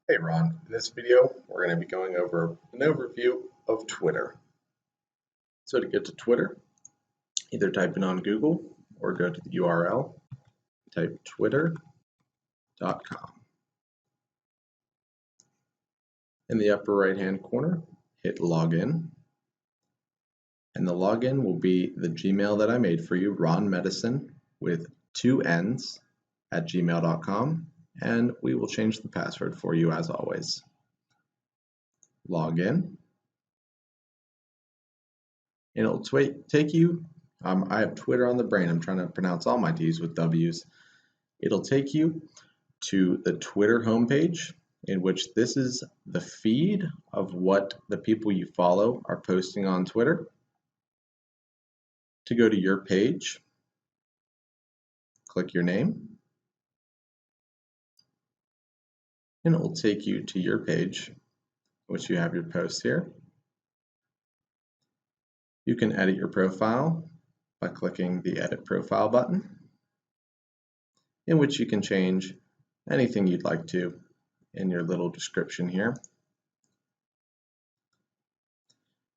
Hey Ron, in this video we're going to be going over an overview of Twitter. So to get to Twitter, either type in on Google or go to the URL, type twitter.com. In the upper right hand corner, hit login, and the login will be the Gmail that I made for you, Ron Medicine with 2 N's at gmail.com, and we will change the password for you as always. Log in. And it'll take you, I have Twitter on the brain, I'm trying to pronounce all my T's with W's. It'll take you to the Twitter homepage, in which this is the feed of what the people you follow are posting on Twitter. To go to your page, click your name, and it will take you to your page, which you have your posts here. You can edit your profile by clicking the Edit Profile button, in which you can change anything you'd like to in your little description here.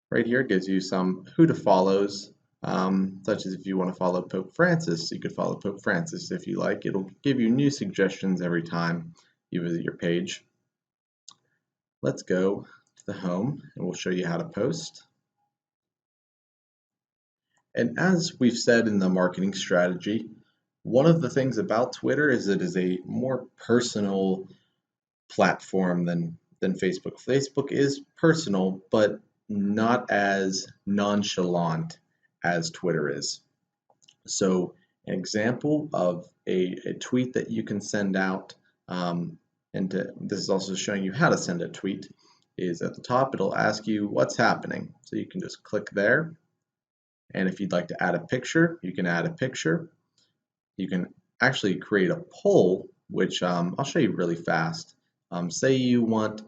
Right here gives you some who to follows, such as if you want to follow Pope Francis, you could follow Pope Francis if you like. It'll give you new suggestions every time you visit your page. Let's go to the home and we'll show you how to post. And as we've said in the marketing strategy, one of the things about Twitter is it is a more personal platform than Facebook. Facebook is personal, but not as nonchalant as Twitter is. So an example of a tweet that you can send out, this is also showing you how to send a tweet, is at the top it'll ask you what's happening. So you can just click there, and if you'd like to add a picture, you can add a picture. You can actually create a poll, which I'll show you really fast. Say you want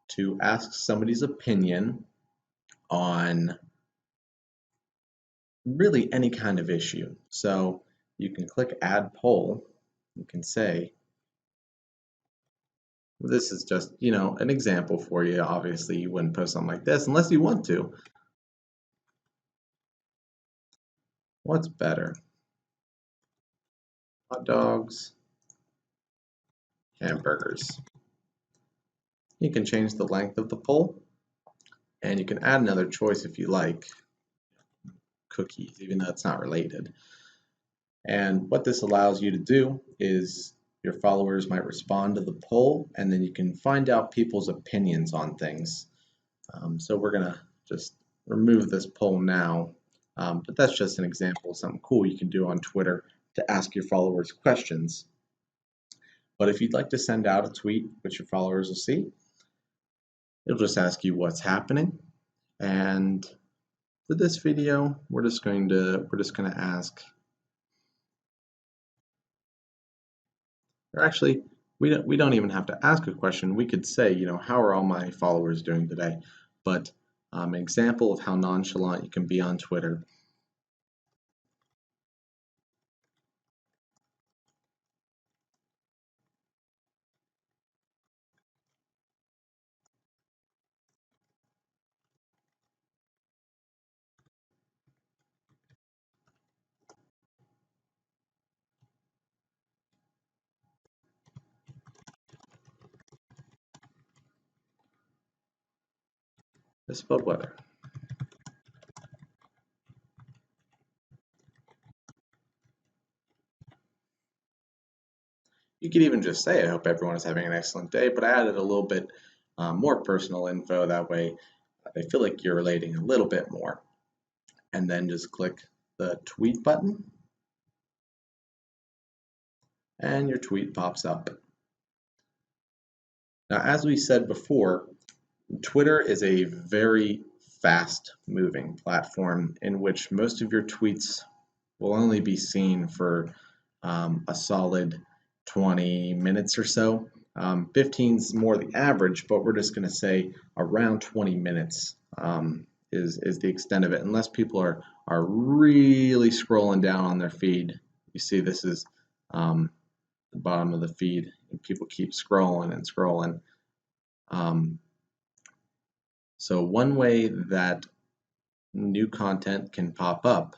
to ask somebody's opinion on really any kind of issue. So you can click Add Poll. You can say, this is just, an example for you. Obviously, you wouldn't post something like this unless you want to. What's better? Hot dogs, hamburgers. You can change the length of the poll, and you can add another choice if you like. Cookies, even though it's not related. And what this allows you to do is your followers might respond to the poll, and then you can find out people's opinions on things. So we're gonna just remove this poll now, but that's just an example of something cool you can do on Twitter to ask your followers questions. But if you'd like to send out a tweet which your followers will see, it'll just ask you what's happening. And for this video, we're just gonna ask, or actually, we don't even have to ask a question. We could say, how are all my followers doing today? But an example of how nonchalant you can be on Twitter. It's about weather. You could even just say, I hope everyone is having an excellent day, but I added a little bit more personal info. That way they feel like you're relating a little bit more. And then just click the tweet button, and your tweet pops up. Now, as we said before, Twitter is a very fast moving platform in which most of your tweets will only be seen for a solid 20 minutes or so. 15 is more the average, but we're just going to say around 20 minutes is the extent of it, unless people are really scrolling down on their feed. You see this is the bottom of the feed, and people keep scrolling and scrolling. So one way that new content can pop up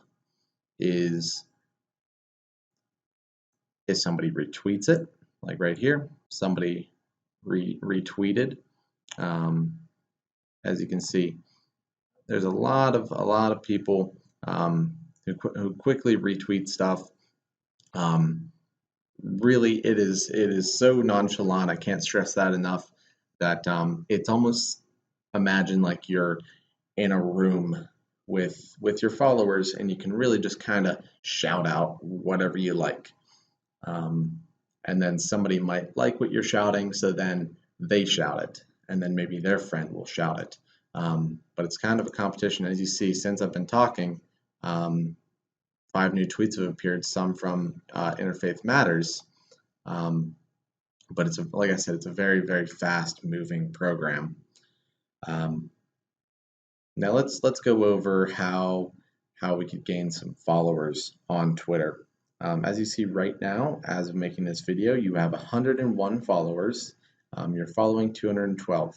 is if somebody retweets it, like right here, somebody retweeted. As you can see, there's a lot of people who quickly retweet stuff. Really, it is so nonchalant. I can't stress that enough. That it's almost, imagine like you're in a room with your followers, and you can really just kind of shout out whatever you like. Um, and then somebody might like what you're shouting, so then they shout it, and then maybe their friend will shout it. But it's kind of a competition. As you see, since I've been talking, 5 new tweets have appeared, some from Interfaith Matters. But it's like I said, it's a very, very fast moving program. Now let's go over how we could gain some followers on Twitter. As you see right now, as of making this video, you have 101 followers. You're following 212.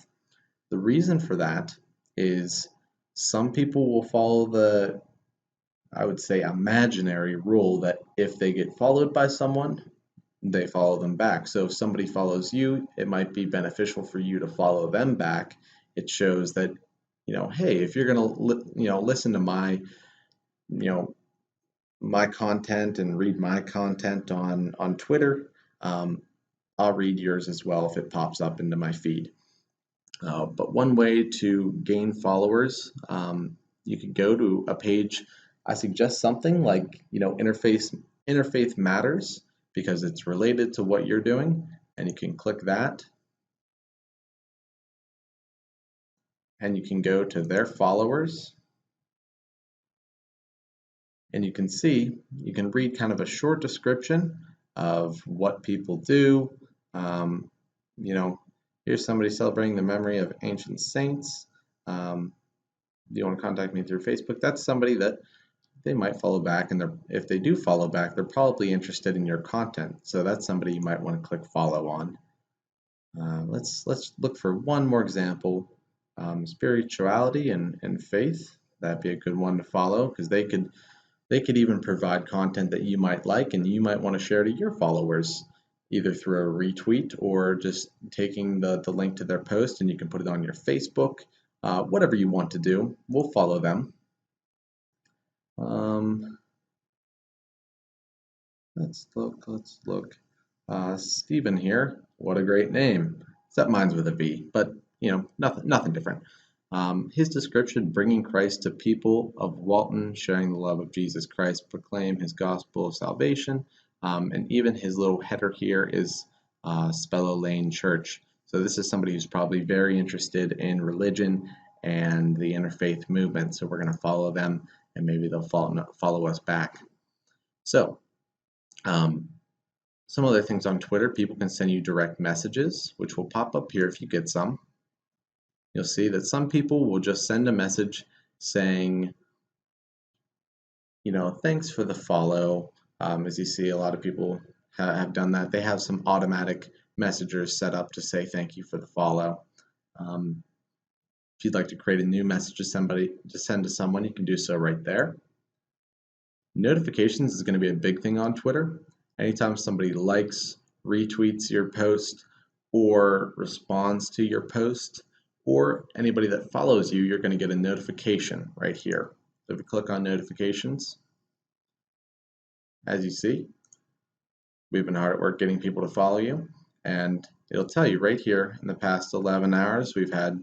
The reason for that is some people will follow the, I would say, imaginary rule that if they get followed by someone, they follow them back. So if somebody follows you, it might be beneficial for you to follow them back. It shows that, hey, if you're gonna listen to my my content and read my content on Twitter, I'll read yours as well if it pops up into my feed. But one way to gain followers, you could go to a page. I suggest something like Interfaith Matters, because it's related to what you're doing, and you can click that, and you can go to their followers, and you can see, you can read kind of a short description of what people do. Here's somebody celebrating the memory of ancient saints. Do you want to contact me through Facebook? That's somebody that they might follow back, and if they do follow back, they're probably interested in your content. So that's somebody you might want to click follow on. Let's look for one more example. Spirituality and faith. That'd be a good one to follow, because they could even provide content that you might like and you might want to share to your followers, either through a retweet or just taking the link to their post, and you can put it on your Facebook. Whatever you want to do, we'll follow them. Let's look. Stephen here. What a great name. Except mine's with a V, but nothing different. His description: bringing Christ to people of Walton, sharing the love of Jesus Christ, proclaim his gospel of salvation. And even his little header here is Spellow Lane Church. So this is somebody who's probably very interested in religion and the interfaith movement. So we're going to follow them, and maybe they'll follow us back. So some other things on Twitter: people can send you direct messages, which will pop up here if you get some. You'll see that some people will just send a message saying, thanks for the follow. As you see, a lot of people have done that. They have some automatic messengers set up to say thank you for the follow. If you'd like to create a new message to send to someone, you can do so right there. Notifications is going to be a big thing on Twitter. Anytime somebody likes, retweets your post, or responds to your post, or anybody that follows you, you're going to get a notification right here. So if you click on notifications, as you see, we've been hard at work getting people to follow you, and it'll tell you right here, in the past 11 hours, we've had,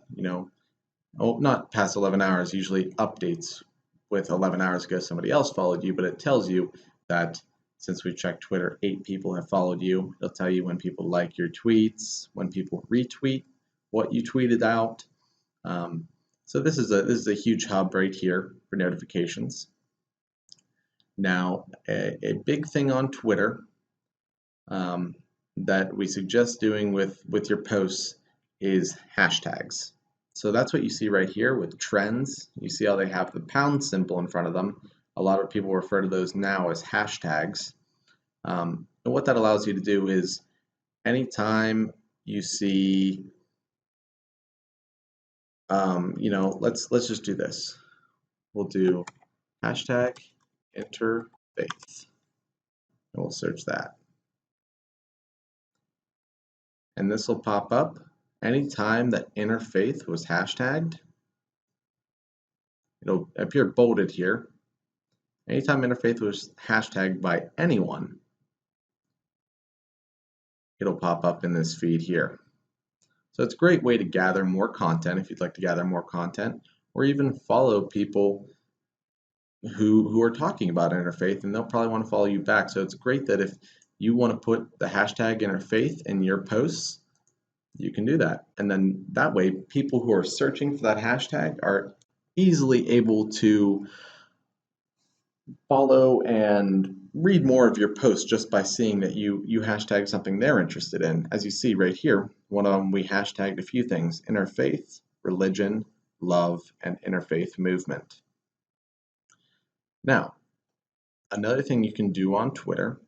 not past 11 hours, usually updates with 11 hours ago somebody else followed you, but it tells you that since we checked Twitter, 8 people have followed you. It'll tell you when people like your tweets, when people retweet what you tweeted out. So this is a huge hub right here for notifications. Now, a big thing on Twitter that we suggest doing with your posts is hashtags. So that's what you see right here with trends. You see how they have the pound symbol in front of them. A lot of people refer to those now as hashtags. And what that allows you to do is anytime you see you know, let's just do this. We'll do hashtag interfaith, and we'll search that. And this will pop up anytime that interfaith was hashtagged. It'll appear bolded here. Anytime interfaith was hashtagged by anyone, it'll pop up in this feed here. So it's a great way to gather more content if you'd like to gather more content, or even follow people who are talking about interfaith, and they'll probably want to follow you back. So it's great that if you want to put the hashtag interfaith in your posts, you can do that. And then that way, people who are searching for that hashtag are easily able to follow and read more of your posts just by seeing that you hashtag something they're interested in. As you see right here, one of them we hashtagged a few things: interfaith, religion, love, and interfaith movement. Now, another thing you can do on Twitter,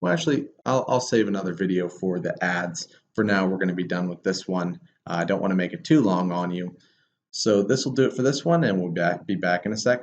well, actually, I'll save another video for the ads. For now, we're going to be done with this one. I don't want to make it too long on you. So this will do it for this one, and we'll be back in a second.